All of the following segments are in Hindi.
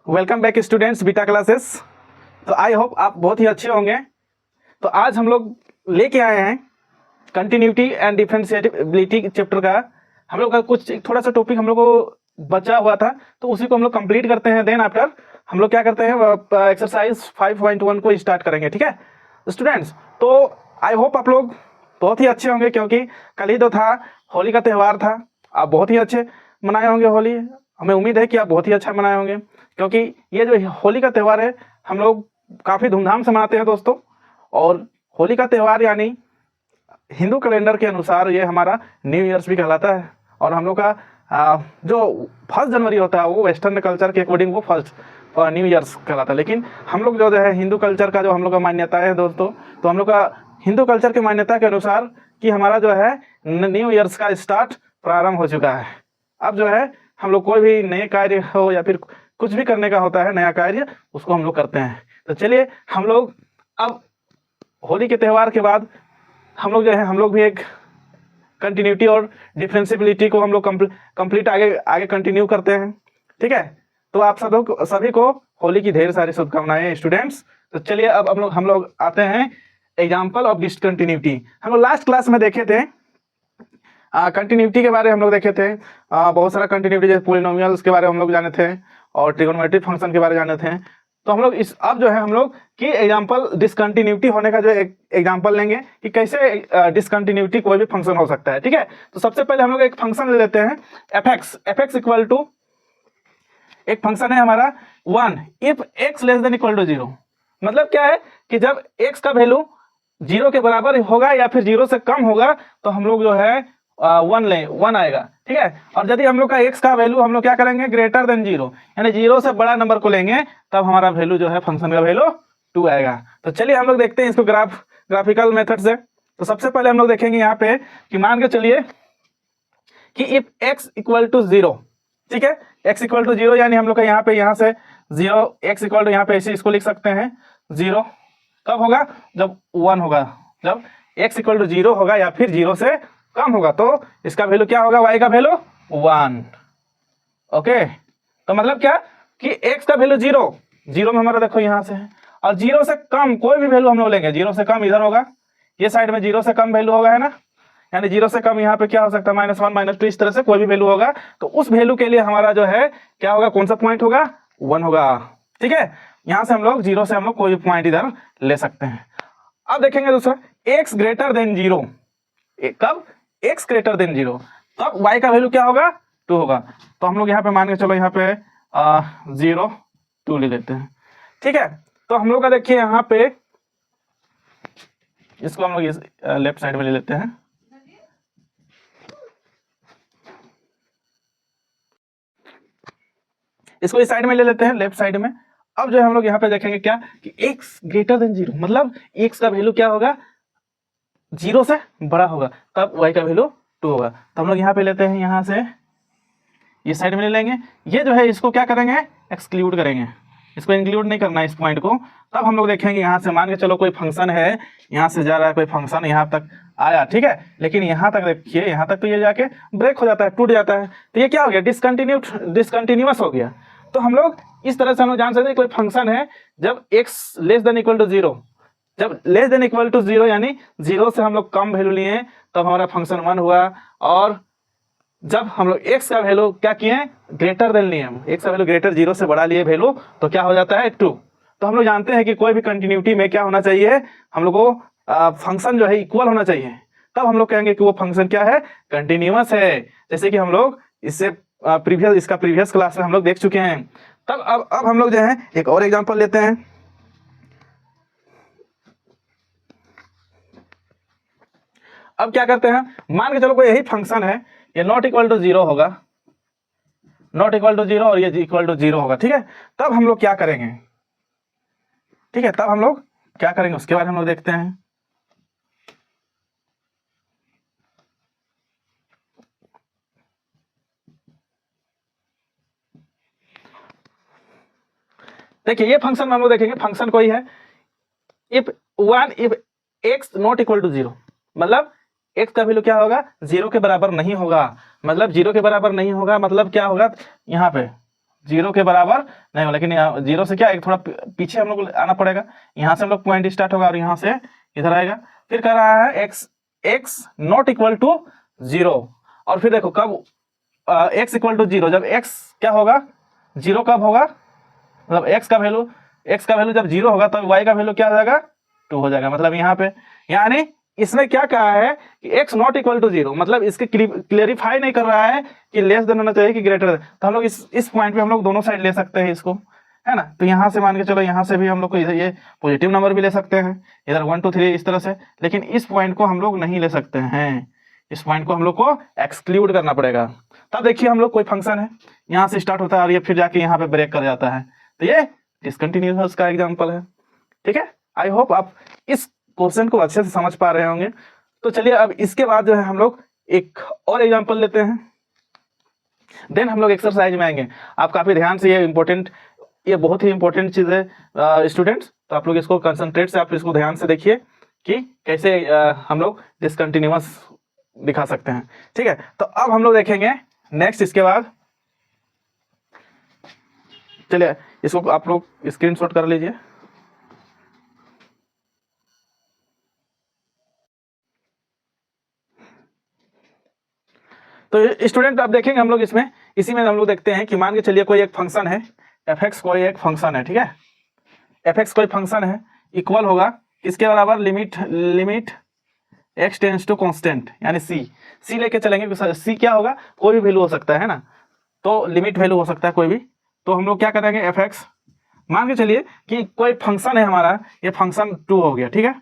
Welcome back students beta classes. तो आई होप आप बहुत ही अच्छे होंगे। तो आज हम लोग लेके आए हैं कंटिन्यूटी एंड डिफरेंशिएबिलिटी चैप्टर का। हम लोग का कुछ थोड़ा सा टॉपिक हम लोग को बचा हुआ था, तो उसी को हम लोग कंप्लीट करते हैं। देन आफ्टर हम लोग क्या करते हैं, एक्सरसाइज 5.1 को स्टार्ट करेंगे। ठीक है स्टूडेंट्स, तो आई होप आप लोग बहुत ही अच्छे होंगे, क्योंकि कल ही तो था, होली का त्यौहार था। आप बहुत ही अच्छे मनाए होंगे होली। हमें उम्मीद है कि आप बहुत ही अच्छा मनाए होंगे, क्योंकि ये जो होली का त्यौहार है हम लोग काफ़ी धूमधाम से मनाते हैं दोस्तों। और होली का त्यौहार यानी हिंदू कैलेंडर के अनुसार ये हमारा न्यू ईयर्स भी कहलाता है। और हम लोग का जो 1 जनवरी होता है वो वेस्टर्न कल्चर के अकॉर्डिंग वो फर्स्ट न्यू ईयर्स कहलाता है। लेकिन हम लोग जो है हिंदू कल्चर का जो हम लोग का मान्यता है दोस्तों, तो हम लोग का हिंदू कल्चर की मान्यता के अनुसार कि हमारा जो है न्यू ईयर्स का स्टार्ट प्रारंभ हो चुका है। अब जो है हम लोग कोई भी नए कार्य हो या फिर कुछ भी करने का होता है नया कार्य, उसको हम लोग करते हैं। तो चलिए हम लोग अब होली के त्यौहार के बाद हम लोग जो है हम लोग भी एक कंटिन्यूटी और डिफरेंशिएबिलिटी को हम लोग कंप्लीट आगे कंटिन्यू करते हैं। ठीक है, तो आप सभी को होली की ढेर सारी शुभकामनाएं स्टूडेंट्स। तो चलिए अब हम लोग आते हैं एग्जाम्पल ऑफ डिसकंटिन्यूटी। हम लोग लास्ट क्लास में देखे थे कंटिन्यूटी के बारे में हम लोग देखे थे। बहुत सारा कंटिन्यूटी जैसे पोलिनोमियल्स के बारे में हम लोग जाने थे और ट्रिगोनोमेट्रिक फंक्शन के बारे में जाने थे। तो हम लोग अब जो है हम लोग की एग्जांपल डिसकंटिन्यूटी होने का जो एग्जांपल लेंगे कि कैसे डिसकंटिन्यूटी कोई भी फंक्शन हो सकता है। ठीक है, तो सबसे पहले हम लोग एक फंक्शन ले लेते हैं एफ एक्स इक्वल टू, एक फंक्शन है हमारा 1 if x less than equal to 0। मतलब क्या है कि जब x का वैल्यू 0 के बराबर होगा या फिर 0 से कम होगा तो हम लोग जो है 1 आएगा। ठीक है, और यदि हम लोग का x का वैल्यू हम लोग क्या करेंगे ग्रेटर देन 0, यानी 0 से बड़ा नंबर को लेंगे, तब हमारा वैल्यू जो है फंक्शन का वैल्यू 2 आएगा। तो चलिए हम लोग देखते हैं इसको ग्राफिकल मेथड से। तो सबसे पहले हम लोग देखेंगे यहाँ पे कि मान के चलिए कि इफ x इक्वल टू 0, ठीक है, x इक्वल टू 0 यानी हम लोग का यहाँ से 0, x इक्वल टू यहाँ पे ऐसे इसको लिख सकते हैं 0 कब होगा, जब 1 होगा। जब x इक्वल टू 0 होगा या फिर 0 से कम होगा तो इसका वैल्यू क्या होगा, y का वैल्यू 1। ओके, तो मतलब क्या कि x का वैल्यू 0 में हमारा देखो यहाँ से है, और 0 से कम कोई भी वैल्यू हम लोग लेंगे, 0 से कम इधर होगा, ये साइड में 0 से कम वैल्यू होगा, है ना, यानी 0 से कम यहाँ पे क्या हो सकता है -1 -2, इस तरह से कोई भी वैल्यू होगा। तो उस वैल्यू के लिए हमारा जो है क्या होगा, कौन सा पॉइंट होगा, 1 होगा। ठीक है, यहाँ से हम लोग 0 से हम लोग कोई भी पॉइंट इधर ले सकते हैं। अब देखेंगे दूसरा x ग्रेटर देन 0, कब x ग्रेटर देन 0, तब y का वैल्यू क्या होगा, 2 होगा। तो हम लोग यहाँ पे मान के चलो यहाँ पे 0 2 ले लेते हैं। ठीक है, तो हम लोग का देखिए यहाँ पे इसको हम लोग लेफ्ट साइड में ले लेते हैं। इसको इस साइड में ले लेते हैं, लेफ्ट साइड में। अब जो है हम लोग यहाँ पे देखेंगे क्या कि x ग्रेटर देन 0, मतलब x का वैल्यू क्या होगा, 0 से बड़ा होगा, तब y का वैल्यू 2 होगा। तो हम लोग यहाँ पे लेते हैं, यहाँ से इस साइड में ले लेंगे। ये जो है इसको क्या करेंगे, एक्सक्लूड करेंगे, इसको इंक्लूड नहीं करना है इस पॉइंट को। तब हम लोग देखेंगे यहाँ से मान के चलो कोई फंक्शन है, यहाँ से जा रहा है कोई फंक्शन, यहाँ तक आया, ठीक है, लेकिन यहाँ तक देखिए, यहाँ तक तो ये जाके ब्रेक हो जाता है, टूट जाता है, तो ये क्या हो गया, डिसकंटिन्यूअस हो गया। तो हम लोग इस तरह से हम लोग जान सकते हैं कोई फंक्शन है जब x less than equal to 0, जब लेस देन इक्वल टू 0 यानी 0 से हम लोग कम वैल्यू लिए तब हमारा फंक्शन 1 हुआ, और जब हम लोग x का वैल्यू क्या किए, ग्रेटर देन लिए, हम x का वैल्यू ग्रेटर 0 से बड़ा लिए वैल्यू, तो क्या हो जाता है 2। तो हम लोग जानते हैं कि कोई भी कंटिन्यूटी में क्या होना चाहिए, हम लोग को फंक्शन जो है इक्वल होना चाहिए, तब हम लोग कहेंगे कि वो फंक्शन क्या है, कंटिन्यूअस है। जैसे कि हम लोग इससे प्रीवियस क्लास में हम लोग देख चुके हैं। तब अब हम लोग जो है एक और एग्जांपल लेते हैं। अब क्या करते हैं, मान के चलो कोई यही फंक्शन है, ये नॉट इक्वल टू 0 होगा, नॉट इक्वल टू 0 और ये इक्वल टू 0 होगा। ठीक है, तब हम लोग क्या करेंगे, ठीक है, तब हम लोग क्या करेंगे उसके बारे में हम लोग देखते हैं। देखिए ये फंक्शन में हम लोग देखेंगे, फंक्शन कोई है if x not equal to 0, मतलब x का वैल्यू क्या होगा, 0 के बराबर नहीं होगा। मतलब 0 के बराबर नहीं होगा मतलब क्या होगा, यहाँ पे जीरो के बराबर नहीं हो, लेकिन यहाँ जीरो से क्या एक थोड़ा पीछे हम लोग आना पड़ेगा। यहाँ से हम लोग पॉइंट स्टार्ट होगा और यहाँ से इधर आएगा। फिर कह रहा है x not equal to zero, और फिर देखो कब एक्स इक्वल टू जीरो, जब एक्स क्या होगा जीरो कब होगा, मतलब एक्स का वैल्यू जब जीरो होगा तब वाई का वैल्यू क्या हो जाएगा 2 हो जाएगा। मतलब यहाँ पे यानी इसने क्या कहा है कि x not equal to zero, मतलब इसके क्लेरिफाई नहीं कर रहा है कि लेस देन होना चाहिए कि ग्रेटर देन। तो हम लोग इस पॉइंट पे हम लोग दोनों साइड ले सकते हैं इसको, है ना। तो यहाँ से मान के चलो यहाँ से भी हम लोग को ये पॉजिटिव नंबर भी ले सकते हैं, इधर 1 2 3 इस तरह से, लेकिन इस पॉइंट को हम लोग नहीं ले सकते हैं, इस पॉइंट को हम लोग को एक्सक्लूड करना पड़ेगा। तब देखिए हम लोग कोई फंक्शन है यहाँ से स्टार्ट होता है और ये फिर जाके यहाँ पे ब्रेक कर जाता है, तो ये डिसकंटिन्यूअस का एग्जाम्पल है। ठीक है, आई होप आप इस क्वेश्चन को अच्छे से समझ पा रहे होंगे। तो चलिए अब इसके बाद जो है हम लोग एक और एग्जांपल लेते हैं, देन हम लोग एक्सरसाइज में आएंगे। आप काफी ध्यान से ये बहुत ही इंपॉर्टेंट चीज है स्टूडेंट्स, तो आप लोग इसको कंसंट्रेट से आप इसको ध्यान से देखिए कि कैसे हम लोग डिसकंटिन्यूअस दिखा सकते हैं। ठीक है, तो अब हम लोग देखेंगे नेक्स्ट इसके बाद। चलिए इसको आप लोग स्क्रीनशॉट कर लीजिए। तो स्टूडेंट आप देखेंगे हम लोग इसी में हम लोग देखते हैं कि मान के चलिए कोई एक फंक्शन है f(x) कोई एक फंक्शन है, ठीक है, f(x) कोई फंक्शन है, इक्वल होगा किसके बराबर, limit x tends to constant यानी c लेके चलेंगे। c क्या होगा, कोई भी वैल्यू हो सकता है ना, तो लिमिट वैल्यू हो सकता है कोई भी। तो हम लोग क्या करेंगे f(x) मान के चलिए कि कोई फंक्शन है हमारा, ये फंक्शन 2 हो गया, ठीक है,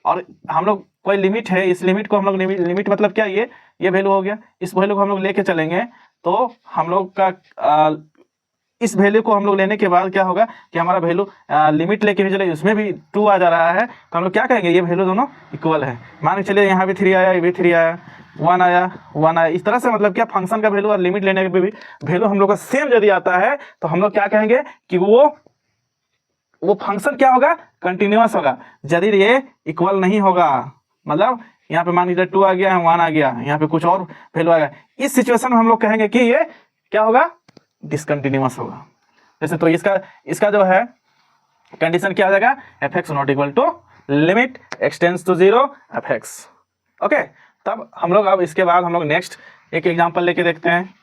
और हम लोग कोई लिमिट है, इस लिमिट को हम लोग लिमिट मतलब क्या, ये वैल्यू हो गया, इस वैल्यू को हम लोग लेके चलेंगे। तो हम लोग का इस वैल्यू को हम लोग लेने के बाद क्या होगा कि हमारा वैल्यू लिमिट लेके भी चले, उसमें भी 2 आ जा रहा है, तो हम लोग क्या कहेंगे ये वैल्यू दोनों इक्वल है। मान के चलिए यहाँ भी 3 आया, ये भी 3 आया, 1 आया, इस तरह से मतलब क्या फंक्शन का वैल्यू और लिमिट लेने के भी वैल्यू हम लोग का सेम यदि आता है तो हम लोग क्या कहेंगे कि वो फंक्शन क्या होगा, कंटिन्यूअस होगा। यदि ये इक्वल नहीं होगा, मतलब यहाँ पे मान लीजिए 2 आ गया, 1 आ गया, यहाँ पे कुछ और वैल्यू आ गया, इस सिचुएशन में हम लोग कहेंगे कि ये क्या होगा, डिसकंटिन्यूअस होगा। जैसे तो इसका जो है कंडीशन क्या हो जाएगा, f(x) not equal to limit x tends to 0 f(x). Okay, तब हम लोग अब इसके बाद हम लोग नेक्स्ट एक एग्जांपल लेके देखते हैं।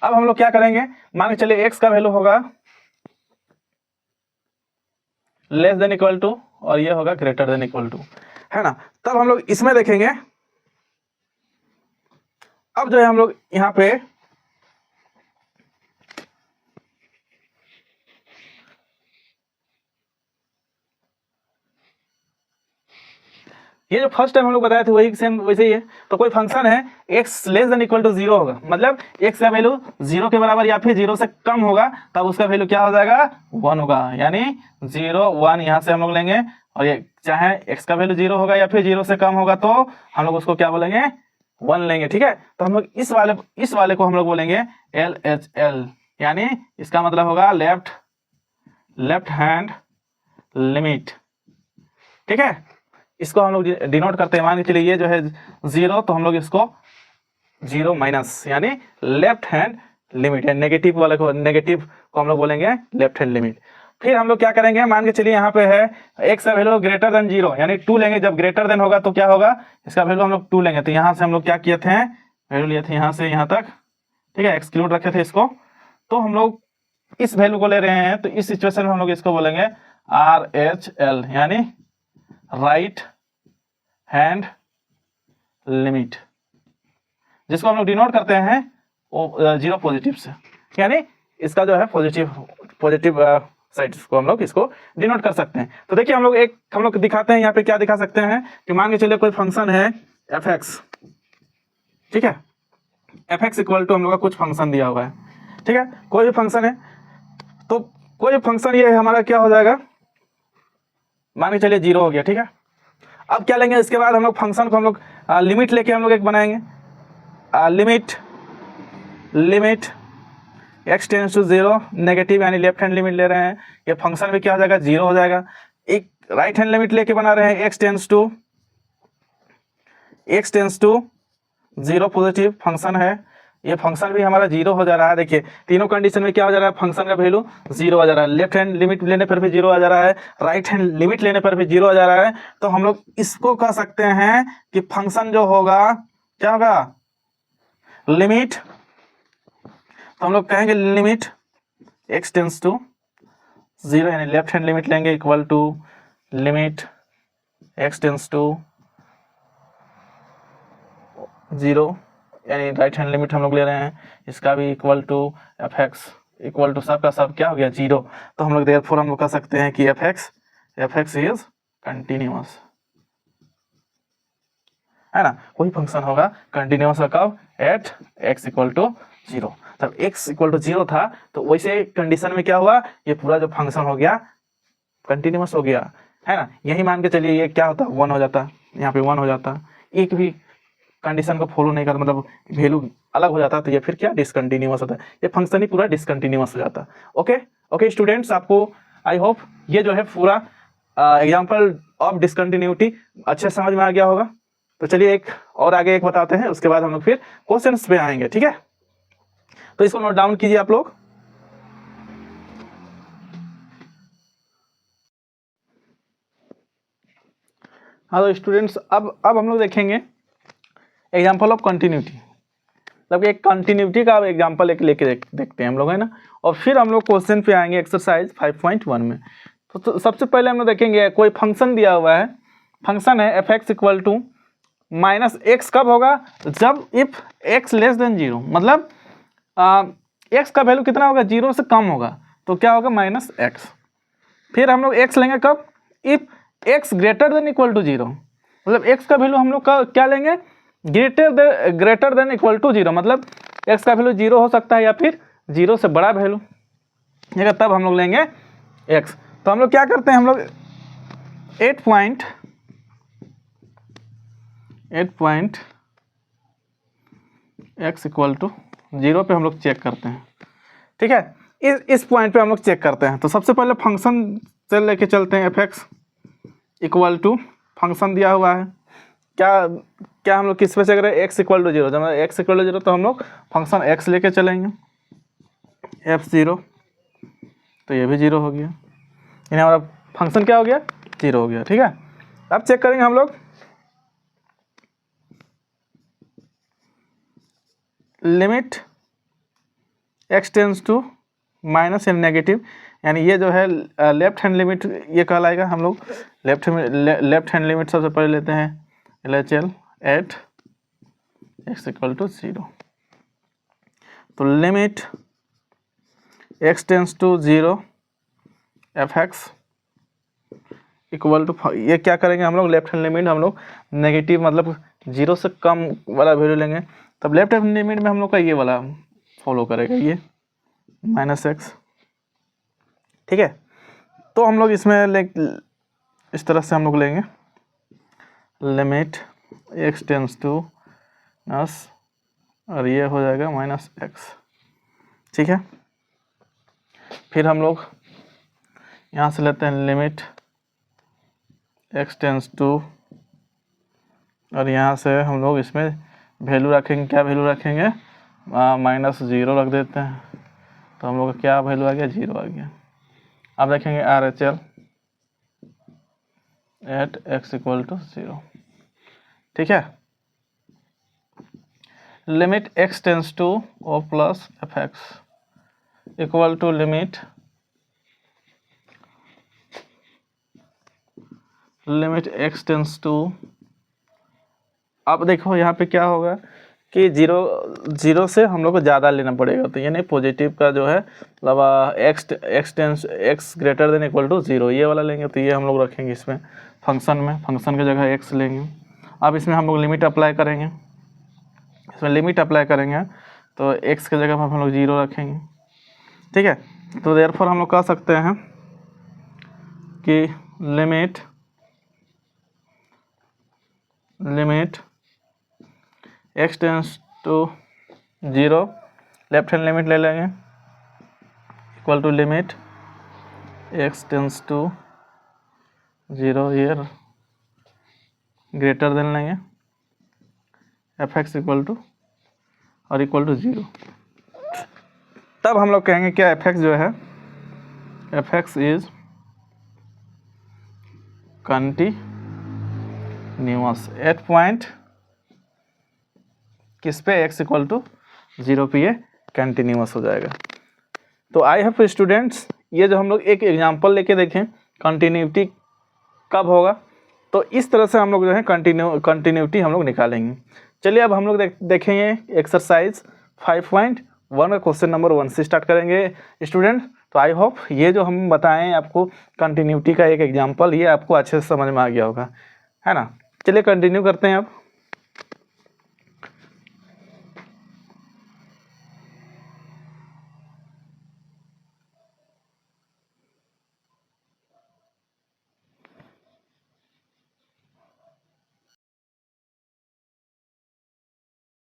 अब हम लोग क्या करेंगे, मान के चलिए x का वैल्यू होगा लेस देन इक्वल टू और ये होगा ग्रेटर देन इक्वल टू, है ना। तब हम लोग इसमें देखेंगे, अब जो है हम लोग यहाँ पे ये जो फर्स्ट टाइम हम लोग बताए थे वही सेम वैसे ही है। तो कोई फंक्शन है x less than equal to 0 होगा, मतलब x का वैल्यू 0 के बराबर या फिर 0 से कम होगा, तब उसका वैल्यू क्या हो जाएगा, 1 होगा। यानी 0 1 यहाँ से हम लोग लेंगे, और ये चाहे x का वैल्यू 0 होगा या फिर 0 से कम होगा तो हम लोग उसको क्या बोलेंगे, 1 लेंगे। ठीक है, तो हम लोग इस वाले को हम लोग बोलेंगे LHL, यानी इसका मतलब होगा लेफ्ट हैंड लिमिट। ठीक है, इसको हम लोग डिनोट करते हैं, मान के चलिए ये जो है 0, तो हम लोग इसको 0 माइनस यानी लेफ्ट हैंड लिमिट है, नेगेटिव को हम लोग बोलेंगे लेफ्ट हैंड लिमिट। फिर हम लोग क्या करेंगे, मान के चलिए यहाँ पे है x का वैल्यू ग्रेटर देन 0 यानी 2 लेंगे, जब ग्रेटर देन होगा तो क्या होगा, इसका वैल्यू हम लोग 2 लेंगे। तो यहाँ से हम लोग क्या किए थे, वैल्यू लिए थे यहाँ से यहाँ तक, ठीक है, एक्सक्लूड रखे थे इसको, तो हम लोग इस वैल्यू को ले रहे हैं। तो इस सिचुएशन में हम लोग इसको बोलेंगे RHL यानी राइट हैंड लिमिट, जिसको हम लोग डिनोट करते हैं 0 पॉजिटिव से, यानी इसका जो है पॉजिटिव साइड को हम लोग इसको डिनोट कर सकते हैं। तो देखिए हम लोग दिखाते हैं यहाँ पे, क्या दिखा सकते हैं कि मान के चलिए कोई फंक्शन है f(x), ठीक है, f(x) इक्वल टू हम लोग का कुछ फंक्शन दिया हुआ है, ठीक है, कोई भी फंक्शन है, तो कोई भी फंक्शन ये हमारा क्या हो जाएगा, मान के चलिए 0 हो गया। ठीक है, अब क्या लेंगे, इसके बाद हम लोग फंक्शन को हम लोग लिमिट लेके हम लोग एक बनाएंगे, limit x tends to 0 negative यानी लेफ्ट हैंड लिमिट ले रहे हैं, ये फंक्शन भी क्या हो जाएगा, 0 हो जाएगा। एक राइट हैंड लिमिट लेके बना रहे हैं, x tends to 0 positive function है, ये फंक्शन भी हमारा जीरो हो जा रहा है। देखिए तीनों कंडीशन में क्या हो जा रहा है, फंक्शन का वैल्यू जीरो आ जा रहा है, लेफ्ट हैंड लिमिट लेने पर भी जीरो आ जा रहा है, राइट हैंड लिमिट लेने पर भी जीरो आ जा रहा है। तो हम लोग इसको कह सकते हैं कि फंक्शन जो होगा क्या होगा, लिमिट। तो हम लोग कहेंगे limit x tends to zero, यानी लेफ्ट हैंड लिमिट लेंगे equal to limit x tends to zero, यानी राइट हैंड लिमिट हम लोग ले रहे हैं, इसका भी equal to f x equal to सब का सब क्या हो गया, जीरो। तो हम लोग देयरफॉर हम लोग कह सकते हैं कि एफ एक्स इज कंटिन्यूअस, है ना। कोई फंक्शन होगा कंटिन्यूअस कब, at x equal to zero. तब एक्स इक्वल टू जीरो था तो वैसे कंडीशन में क्या हुआ, ये पूरा जो फंक्शन हो गया कंटिन्यूअस हो गया, है ना। यही मान के चलिए ये क्या होता, वन हो जाता, यहाँ पे वन हो जाता, एक भी कंडीशन को फॉलो नहीं करता, मतलब वैल्यू अलग हो जाता, तो ये फिर क्या डिसकंटिन्यूअस होता है, ये फंक्शन ही पूरा डिसकंटिन्यूअस हो जाता। ओके स्टूडेंट्स, आपको आई होप ये जो है पूरा एग्जांपल ऑफ डिसकंटिन्यूटी अच्छे समझ में आ गया होगा। तो चलिए एक और आगे एक बताते हैं, उसके बाद हम लोग फिर क्वेश्चंस पे आएंगे, ठीक है। तो इसको नोट डाउन कीजिए आप लोग। हाँ तो स्टूडेंट्स अब हम लोग देखेंगे एग्जाम्पल ऑफ कंटिन्यूटी, मतलब एक कंटिन्यूटी का एग्जाम्पल एक लेके देखते हैं हम लोग, है ना। और फिर हम लोग क्वेश्चन पे आएंगे एक्सरसाइज 5.1 में। तो सबसे पहले हम लोग देखेंगे कोई फंक्शन दिया हुआ है, फंक्शन है f x equal to minus x, कब होगा, जब if x less than zero, मतलब एक्स का वैल्यू कितना होगा, जीरो से कम होगा, तो क्या होगा माइनस एक्स। फिर हम लोग एक्स लेंगे कब, if x greater than equal to zero, मतलब एक्स का वैल्यू हम लोग का क्या लेंगे, greater than equal to zero, मतलब एक्स का वैल्यू जीरो हो सकता है या फिर जीरो से बड़ा वैल्यू, तब हम लोग लेंगे एक्स। तो हम लोग क्या करते हैं, हम लोग 8 point x equal to zero पे हम लोग चेक करते हैं, ठीक है। इस पॉइंट पे हम लोग चेक करते हैं। तो सबसे पहले फंक्शन से लेके चलते हैं, f x equal to function दिया हुआ है, क्या हम लोग किस पे चेक करें, एक्स इक्वल टू जीरो, जब एक्स इक्वल टू जीरो तो हम लोग फंक्शन एक्स लेके चलेंगे, एफ जीरो, तो ये भी जीरो हो गया, यानी हमारा फंक्शन क्या हो गया, जीरो हो गया, ठीक है। अब चेक करेंगे हम लोग limit x tends to minus and negative, यानी ये जो है लेफ्ट हैंड लिमिट ये कहलाएगा। हम लोग लेफ्ट हैंड लिमिट सबसे पहले लेते हैं LHL at x equal to zero. तो limit x tends to zero f x equal to, ये क्या करेंगे हम लोग, लेफ्ट हैंड लिमिट हम लोग नेगेटिव, मतलब जीरो से कम वाला वैल्यू लेंगे, तब लेफ्ट हैंड लिमिट में हम लोग का ये वाला फॉलो करेगा, ये माइनस एक्स, ठीक है। तो हम लोग इसमें इस तरह से हम लोग लेंगे लिमिट एक्स टेंस टू नस, और ये हो जाएगा माइनस एक्स, ठीक है। फिर हम लोग यहाँ से लेते हैं लिमिट एक्स टेंस टू, और यहाँ से हम लोग इसमें वैल्यू रखेंगे, क्या वैल्यू रखेंगे, माइनस जीरो रख देते हैं, तो हम लोग का क्या वैल्यू आ गया, जीरो आ गया। अब देखेंगे RHL at x equal to zero, ठीक है। Limit x tends to o plus f x equal to limit x tends to, अब देखो यहाँ पे क्या होगा कि जीरो से हम लोग को ज़्यादा लेना पड़ेगा, तो यानी पॉजिटिव का जो है मतलब x greater than equal to zero, ये वाला लेंगे, तो ये हम लोग रखेंगे इसमें फंक्शन में, फंक्शन की जगह एक्स लेंगे। अब इसमें हम लोग लिमिट अप्लाई करेंगे, इसमें लिमिट अप्लाई करेंगे तो एक्स की जगह पर हम लोग जीरो रखेंगे, ठीक है। तो देयरफॉर हम लोग कह सकते हैं कि limit x tends to zero, left hand limit ले लेंगे equal to limit x tends to zero, year greater than लेंगे एफ एक्स इक्वल टू और इक्वल टू 0, तब हम लोग कहेंगे क्या एफ एक्स जो है f x is continuous at point किस पे x इक्वल टू 0 पे ये कंटिन्यूअस हो जाएगा। तो आई हैव स्टूडेंट्स, ये जो हम लोग एक एग्जांपल लेके देखें कंटिन्यूटी कब होगा, तो इस तरह से हम लोग जो है कंटिन्यूटी हम लोग निकालेंगे। चलिए अब हम लोग देखेंगे एक्सरसाइज 5.1 का क्वेश्चन नंबर 1 से स्टार्ट करेंगे स्टूडेंट। तो आई होप ये जो हम बताएं आपको कंटिन्यूटी का एक एग्जांपल, ये आपको अच्छे से समझ में आ गया होगा, है ना। चलिए कंटिन्यू करते हैं अब।